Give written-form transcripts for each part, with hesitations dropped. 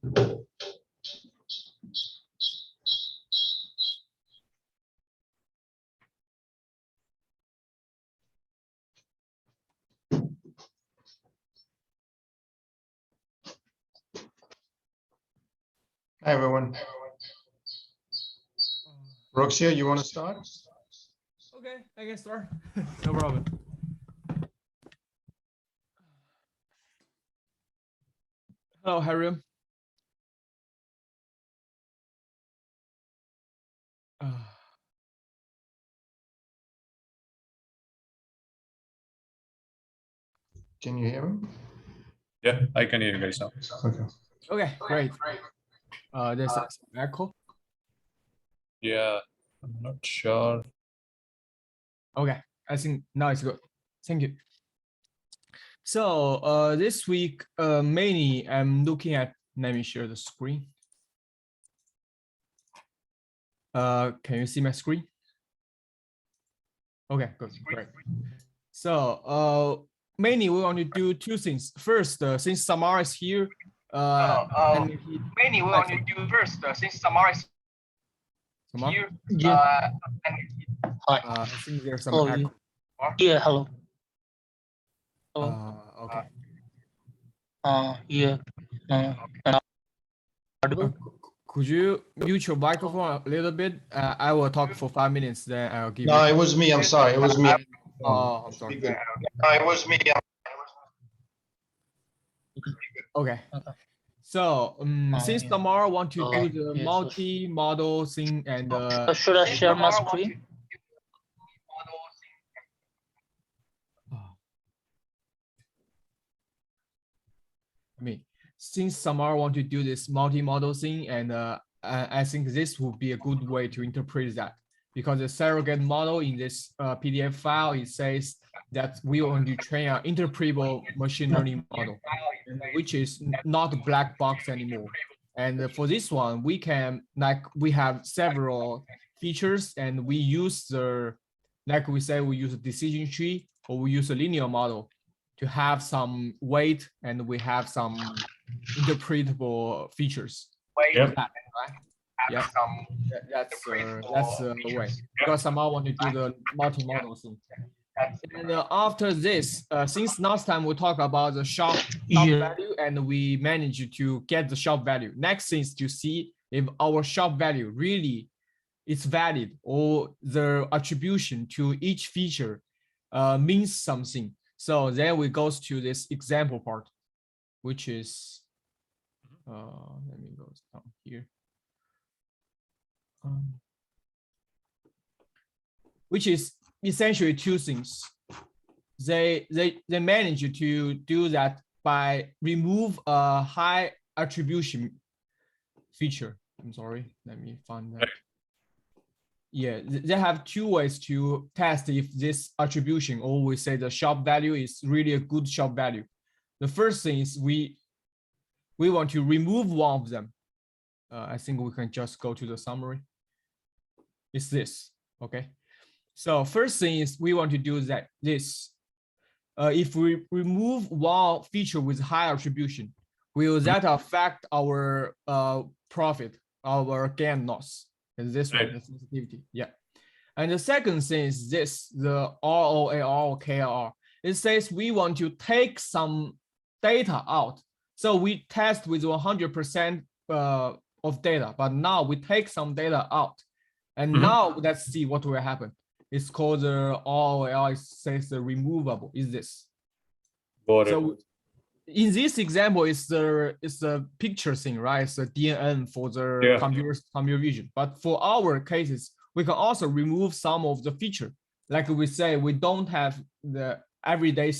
Hi, everyone. Roxia, you want to start? Okay, I can start. No problem. Hello, Harry. Can you hear me? Yeah, I can hear you guys now. Okay. Okay, great. There's some echo. Yeah, I'm not sure. Okay, I think now it's good. Thank you. So this week, mainly I'm looking at, let me share the screen. Can you see my screen? Okay, good, great. So mainly we want to do two things. First, since Samar is here, mainly we want to do first, since Samar is Samar? here, Yeah. Hi. I think there's some Hello. echo. Yeah, hello. Hello. Okay. Yeah. Audible? Could you mute your microphone a little bit? I will talk for 5 minutes, then I'll give No, you. it was me. I'm sorry. It was me. Oh, I'm sorry. It was me. Okay. So since yeah. tomorrow want to do the yes, multi-model thing and should I share my screen? Since Samar want to do this multi-model thing, and I think this would be a good way to interpret that, because the surrogate model in this PDF file, it says that we want to train an interpretable machine learning model, which is not a black box anymore. And for this one, we can, like, we have several features, and we use the, like we say, we use a decision tree, or we use a linear model to have some weight, and we have some interpretable features. Yep. Right? Yeah, that's the way, because somehow want to do the multi-model thing. And after this, since last time we talked about the shop value, and we managed to get the shop value. Next thing is to see if our shop value really is valid, or the attribution to each feature means something. So then we go to this example part, which is, let me go down here. Which is essentially two things. They manage to do that by remove a high attribution feature. I'm sorry, let me find that. Yeah, they have two ways to test if this attribution, or we say the shop value, is really a good shop value. The first thing is we want to remove one of them. I think we can just go to the summary. It's this, okay? So first thing is we want to do that this. If we remove one feature with high attribution, will that affect our profit, our gain loss? And this one, the sensitivity, yeah. And the second thing is this, the ROA, ROKR. It says we want to take some data out. So we test with 100% of data, but now we take some data out. And now let's see what will happen. It's called the ROL, it says the removable, is this. So in this example, it's the picture thing, right? It's the DNN for the computer vision. But for our cases, we can also remove some of the feature. Like we say, we don't have the everyday,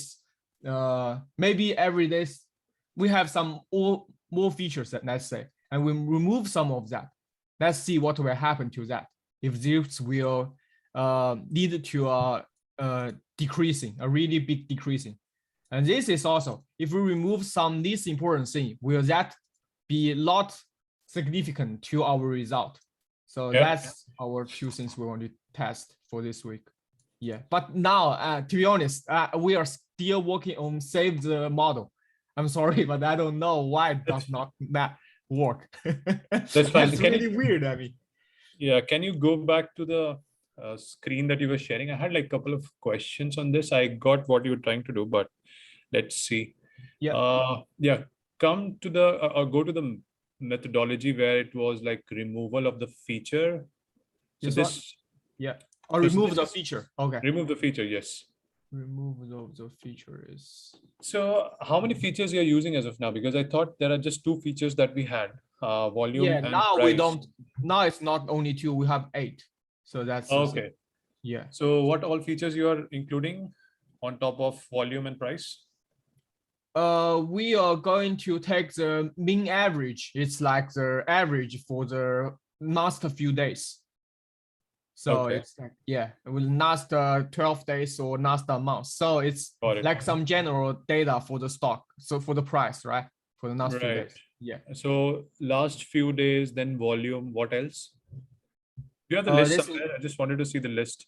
maybe everyday, we have some more features, that, let's say, and we remove some of that. Let's see what will happen to that. If this will lead to a decreasing, a really big decreasing. And this is also, if we remove some least important thing, will that be not significant to our result? So that's our two things we want to test for this week. Yeah, but now, to be honest, we are still working on save the model. I'm sorry, but I don't know why it does not work. That's fine. That's Can really you- weird. I mean, Yeah, can you go back to the screen that you were sharing? I had like a couple of questions on this. I got what you were trying to do, but let's see. Yeah. Yeah, come to the go to the methodology where it was like removal of the feature. So This one? this yeah. Or so remove this the is- feature. Okay. remove the feature, yes. Remove the feature is. So how many features you're using as of now? Because I thought there are just two features that we had, volume Yeah. and Now price. we don't. Now it's not only 2. We have 8. So that's Okay. Yeah. So what all features you are including on top of volume and price? We are going to take the mean average. It's like the average for the last few days. So Okay. it's like, yeah, it will last 12 days or last a month. So it's Got it. like some general data for the stock. So for the price, right? For the last few Right. days. Yeah. So last few days, then volume, what else? Do you have the list this is- somewhere? I just wanted to see the list.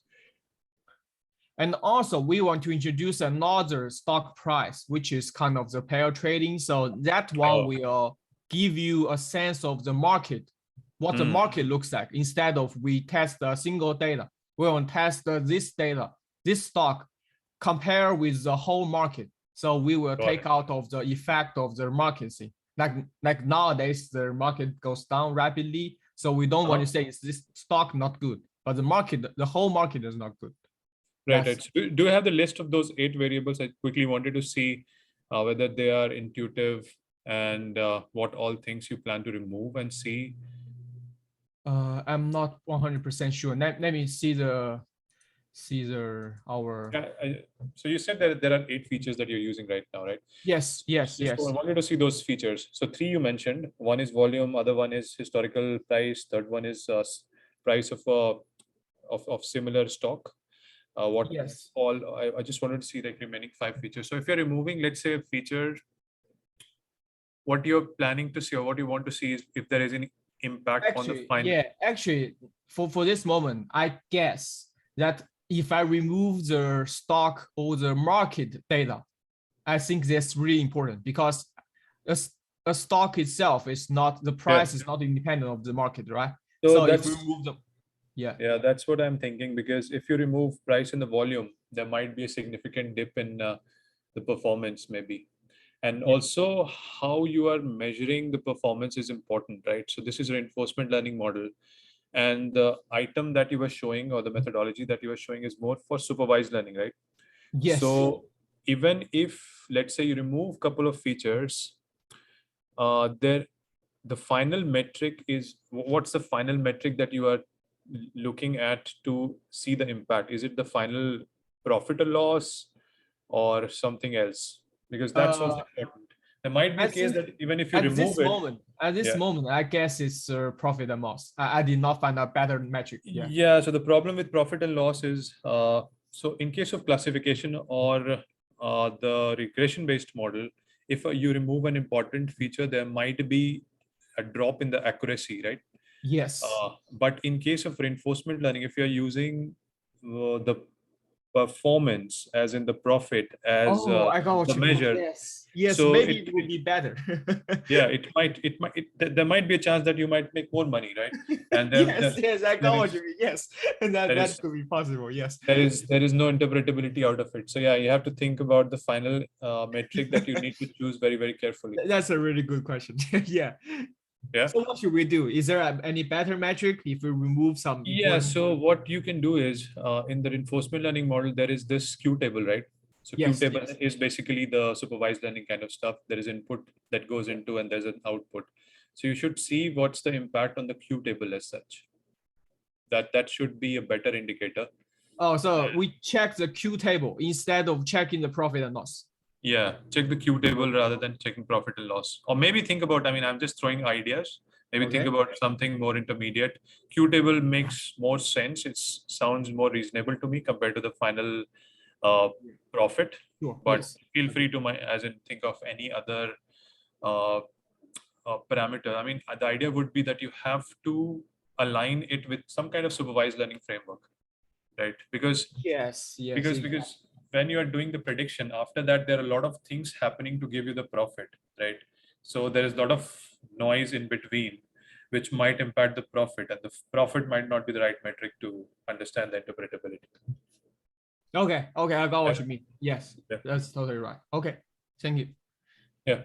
And also we want to introduce another stock price, which is kind of the pair trading. So that one Oh. will give you a sense of the market, what the Hmm. market looks like. Instead of we test a single data, we want to test this data, this stock, compare with the whole market. So we will Got take it. out of the effect of the market thing. Like nowadays, the market goes down rapidly. So we don't want to say is this stock not good, but the market, the whole market is not good. Right, That's- right. So do you have the list of those 8 variables? I quickly wanted to see whether they are intuitive and what all things you plan to remove and see. I'm not 100% sure. Let me see our. Yeah, so you said that there are 8 features that you're using right now, right? Yes, yes, Just yes. wanted to see those features. So 3 you mentioned. One is volume, other one is historical price, third one is price of similar stock. What Yes. all I just wanted to see like remaining 5 features. So if you're removing, let's say, a feature, what you're planning to see or what you want to see is if there is any impact on the Actually, final. yeah, actually, for this moment, I guess that if I remove the stock or the market data, I think that's really important because a stock itself is not, the price is not independent of the market, right? So if that's we remove the, yeah, that's what I'm thinking, because if you remove price and the volume, there might be a significant dip in the performance maybe. And also how you are measuring the performance is important, right? So this is a reinforcement learning model. And the item that you were showing or the methodology that you were showing is more for supervised learning, right? yes. So even if, let's say, you remove a couple of features, the final metric is, what's the final metric that you are looking at to see the impact? Is it the final profit or loss or something else? Because that's what's important. There might be I a case think that even if you at remove this it, moment, I guess it's profit and loss. I did not find a better metric. Yeah. yeah. So the problem with profit and loss is, so in case of classification or the regression-based model, if you remove an important feature, there might be a drop in the accuracy, right? Yes. But in case of reinforcement learning, if you're using the performance, as in the profit, as I got what the you mean. measure, Yes. Yes. so Maybe it will be better. yeah, there might be a chance that you might make more money, right? And yes, I got there what is- you mean. Yes, and there that is- could be possible. Yes. there is no interpretability out of it. So yeah, you have to think about the final metric that you need to choose very, very carefully. That's a really good question. Yeah. Yeah. So what should we do? Is there any better metric if we remove some? Yeah, important- so what you can do is in the reinforcement learning model, there is this Q table, right? So Q Yes, table yes. is basically the supervised learning kind of stuff. There is input that goes into and there's an output. So you should see what's the impact on the Q table as such. That should be a better indicator. Oh, so we check the Q table instead of checking the profit and loss. Yeah, check the Q table rather than checking profit and loss. Or maybe think about, I mean, I'm just throwing ideas. Maybe think Okay. about something more intermediate. Q table makes more sense. It sounds more reasonable to me compared to the final profit. Sure. But Yes. feel free to as in think of any other parameter. I mean, the idea would be that you have to align it with some kind of supervised learning framework, right? Because Yes. Yes. because when you are doing the prediction, after that there are a lot of things happening to give you the profit, right? So there is a lot of noise in between, which might impact the profit, and the profit might not be the right metric to understand the interpretability. Okay, okay, I got what Yeah. you mean. Yes, Yeah. that's totally right. Okay, thank you. Yeah.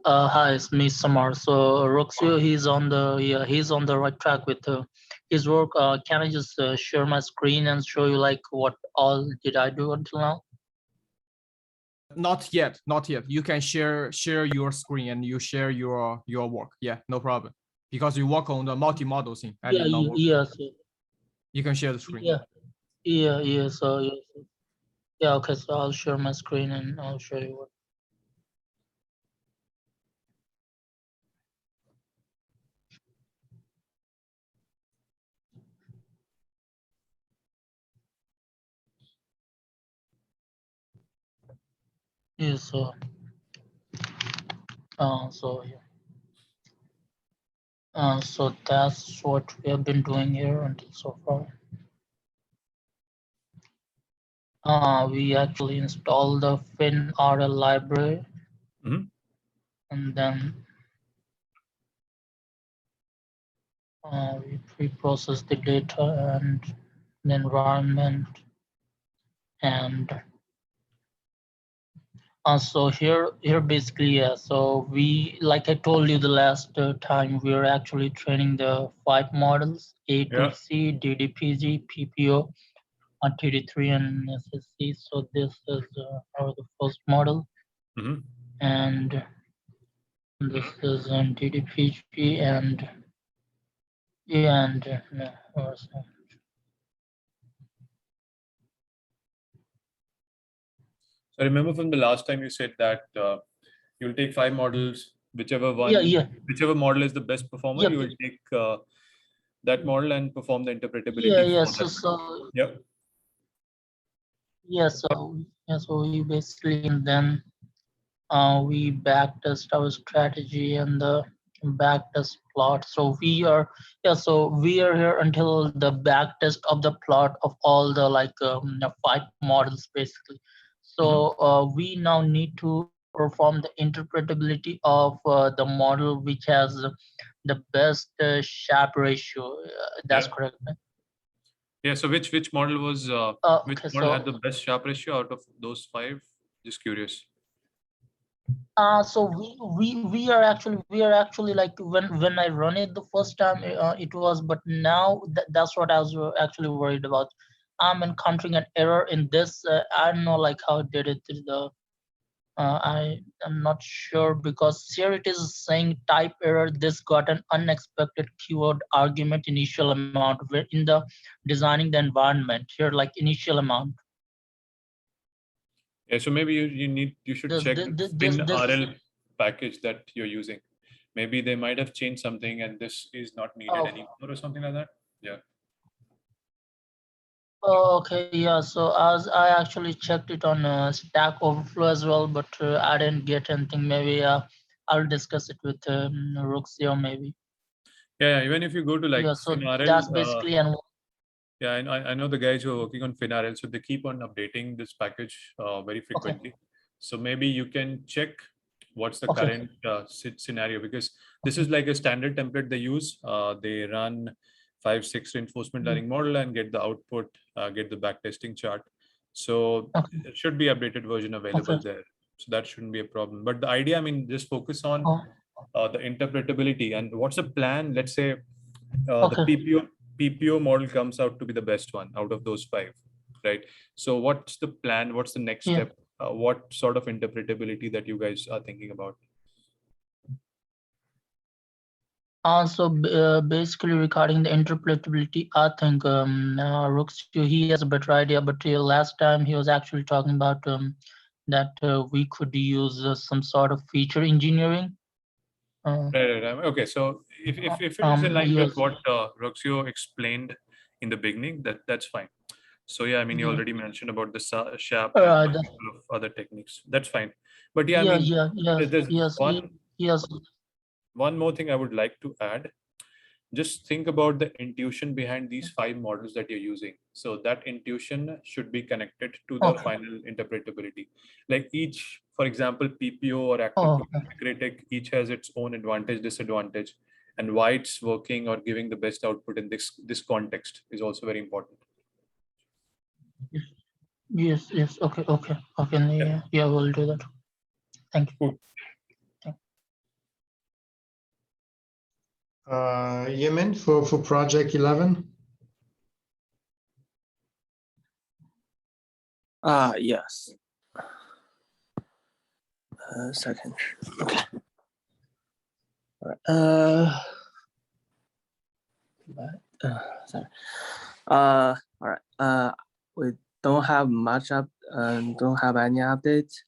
Hi, it's me, Samar. So Roxio, he's on the right track with his work. Can I just share my screen and show you like what all did I do until now? Not yet, not yet. You can share your screen and you share your work. Yeah, no problem. Because you work on the multi-model thing. I did not work. So, You can share the screen. Okay. So I'll share my screen and I'll show you what. Yeah. So that's what we have been doing here until so far. We actually installed the FinRL library, Mhm. and then we pre-process the data and the environment, and so here basically, so we, like I told you the last time, we are actually training the 5 models: A to Yeah. C, DDPG, PPO, TD3, and SSC. So this is the first model, Mhm. and this is DDPG, and no, So I remember from the last time you said that you'll take 5 models, whichever model is the best performer, Yeah, you will take that model and perform the interpretability. yeah. For that. Yeah. So we basically, and then we backtest our strategy and the backtest plot. So we are here until the backtest of the plot of all the the 5 models basically. So we now need to perform the interpretability of the model which has the best Sharpe ratio. That's correct. Right? Yeah. So which model was which Okay, model so had the best Sharpe ratio out of those 5? Just curious. So we are actually like when I run it the first time, it was, but now that's what I was actually worried about. I'm encountering an error in this. I don't know like how it did it. I am not sure, because here it is saying type error. This got an unexpected keyword argument initial amount where in the designing the environment here, like initial amount. Yeah, so maybe you should check the FinRL package that you're using. Maybe they might have changed something and this is not needed anymore or something like that. Yeah. Oh, okay, yeah. So as I actually checked it on Stack Overflow as well, but I didn't get anything. Maybe I'll discuss it with Roxio maybe. Yeah, even if you go to like So FinRL, that's basically yeah, I know the guys who are working on FinRL, so they keep on updating this package very frequently. So maybe you can check what's the current scenario, because this is like a standard template they use. They run 5-6 reinforcement learning model and get the output, get the backtesting chart. So there should be updated version available there. So that shouldn't be a problem. But the idea, I mean, just focus on the interpretability and what's the plan. Let's say the PPO model comes out to be the best one out of those 5, right? So what's the plan? What's the next step? What sort of interpretability that you guys are thinking about? So basically regarding the interpretability, I think Roxio, he has a better idea, but last time he was actually talking about that we could use some sort of feature engineering. Right. Okay, so if it is in line with what Roxio explained in the beginning, that's fine. So yeah, I mean, you already mentioned about the Sharpe and a couple of other techniques. That's fine. But yeah, I mean, there's one more thing I would like to add, just think about the intuition behind these 5 models that you're using. So that intuition should be connected to the Okay. final interpretability. Like each, for example, PPO or Oh, active critic, each has its own advantage, disadvantage, and why it's working or giving the best output in this context is also very important. yes, yes. Okay, okay, okay. Yeah, we'll do that. Thank you. Cool. Yemen for project 11. Yes. Second. Okay. All right. Sorry. All right. We don't have much don't have any updates.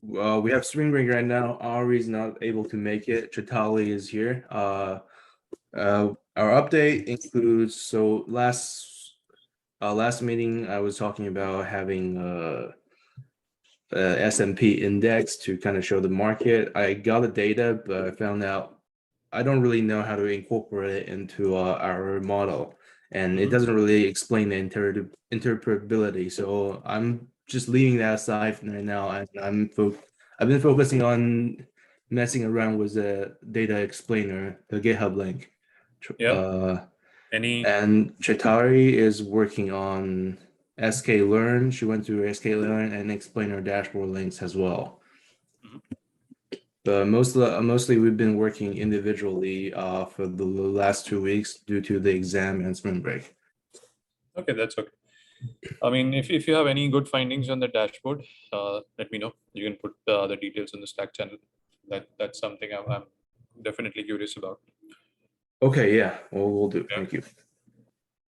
We have spring break right now. Ari is not able to make it. Chitali is here. Our update includes, so last meeting I was talking about having S&P index to kind of show the market. I got the data, but I found out I don't really know how to incorporate it into our model, and it doesn't really explain the interpretability. So I'm just leaving that aside right now, and I've been focusing on messing around with the data explainer, the GitHub link. And Chitari is working on sklearn. She went through sklearn and explainer dashboard links as well. But mostly we've been working individually for the last 2 weeks due to the exam and spring break. Okay, that's okay. I mean, if you have any good findings on the dashboard, let me know. You can put the details in the Slack channel. That's something I'm definitely curious about. Okay, yeah, well, we'll do. Thank you.